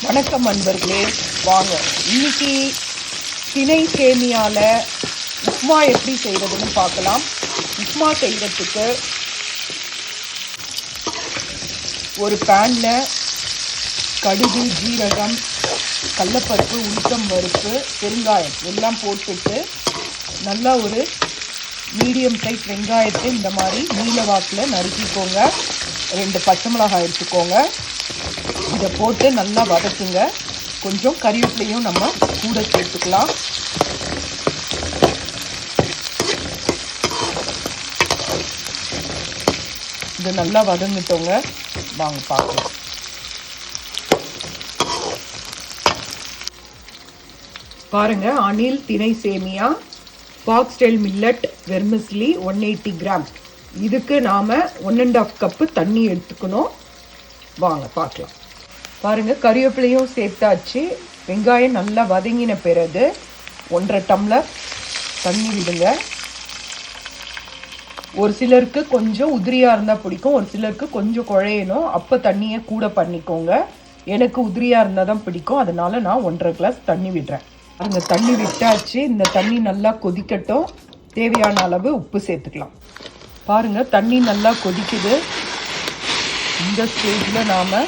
வணக்கம் நண்பர்களே, வாங்க இன்னைக்கு திணை சேமியால உப்மா எப்படி செய்யறதுன்னு பார்க்கலாம். உப்மா செய்யறதுக்கு ஒரு பேன்ல கடுகு, ஜீரகம், கடலைப்பருப்பு, உளுத்தம் பருப்பு, பெருங்காயம் எல்லாம் போட்டுட்டு நல்லா ஒரு மீடியம் சைஸ் வெங்காயத்தை இந்த மாதிரி நீல வாக்கில் நறுக்கிக்கோங்க. 2 பச்சை மிளகாய் எடுத்துக்கோங்க. இதை போட்டு நல்லா வதக்குங்க. கொஞ்சம் கறிவேப்பிலையும் நம்ம கூட சேர்த்துக்கலாம். இது நல்லா வதங்கிட்டோங்க. வாங்க பார்க்கலாம். பாருங்க, அணில் திணை சேமியா ஃபாக்ஸ்டெயில் மில்லட் வெர்மிஸ்லி 180 கிராம். இதுக்கு நாம் 1.5 கப்பு தண்ணி எடுத்துக்கணும். வாங்க பார்க்கலாம். பாருங்க, கறிவேப்பிலையும் சேர்த்தாச்சு. வெங்காயம் நல்லா வதங்கின பிறகு 1.5 டம்ளர் தண்ணி விடுங்க. ஒரு சிலருக்கு கொஞ்சம் உதிரியாக இருந்தால் பிடிக்கும், ஒரு சிலருக்கு கொஞ்சம் குழையணும். அப்போ தண்ணியை கூட பண்ணிக்கோங்க. எனக்கு உதிரியாக இருந்தால் தான் பிடிக்கும், அதனால நான் 1.5 கிளாஸ் தண்ணி விடுறேன். அந்த தண்ணி விட்டாச்சு. இந்த தண்ணி நல்லா கொதிக்கட்டும். தேவையான அளவு உப்பு சேர்த்துக்கலாம். பாருங்க, தண்ணி நல்லா கொதிக்குது. இந்த ஸ்டேஜில் நாம்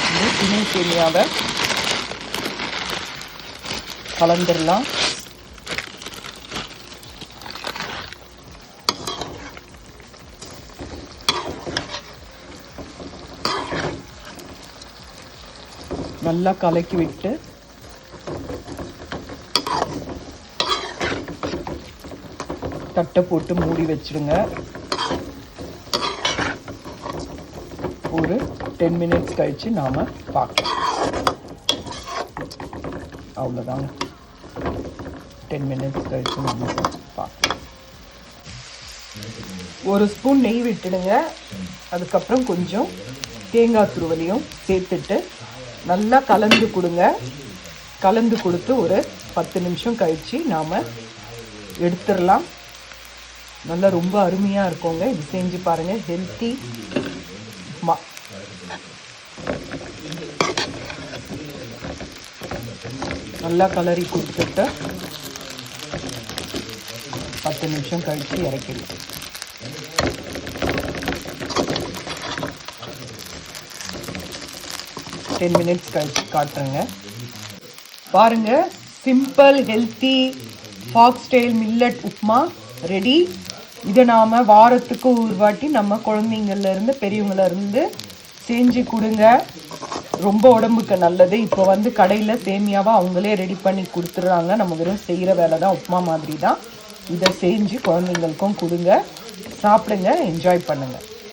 இந்த திணை சேமியாவை கலந்துடலாம். நல்லா கலக்கி விட்டு தட்டை போட்டு மூடி வச்சிடுங்க. ஒரு 10 மினிட்ஸ் கழிச்சு நாம பார்க்கலாம். அவ்வளோதாங்க, 10 மினிட்ஸ் கழிச்சு நாம பார்க்கலாம். ஒரு ஸ்பூன் நெய் விட்டுடுங்க. அதுக்கப்புறம் கொஞ்சம் தேங்காய் துருவலையும் சேர்த்துட்டு நல்லா கலந்து கொடுங்க. கலந்து கொடுத்து ஒரு 10 நிமிஷம் கழிச்சு நாம் எடுத்துடலாம். நல்லா ரொம்ப அருமையாக இருக்குங்க. இது செஞ்சு பாருங்கள். ஹெல்த்தி உப்மா. நல்லா கலரி கொடுத்துட்டு 10 நிமிஷம் கழித்து இறக்கிடுங்க. டென் மினிட்ஸ் கழிச்சு காட்டுறேங்க. பாருங்க, simple healthy foxtail millet upma ready. இதை நாம் வாரத்துக்கு ஒரு வாட்டி நம்ம குழந்தைங்கள்லேருந்து பெரியவங்கலேருந்து செஞ்சு கொடுங்க. ரொம்ப உடம்புக்கு நல்லது. இப்போ கடையில் சேமியாவாக அவங்களே ரெடி பண்ணி கொடுத்துட்றாங்க. நம்ம வெறும் செய்கிற வேலை தான், உப்மா மாதிரி தான். இதை செஞ்சு குழந்தைங்களுக்கும் கொடுங்க. சாப்பிடுங்க, என்ஜாய் பண்ணுங்கள்.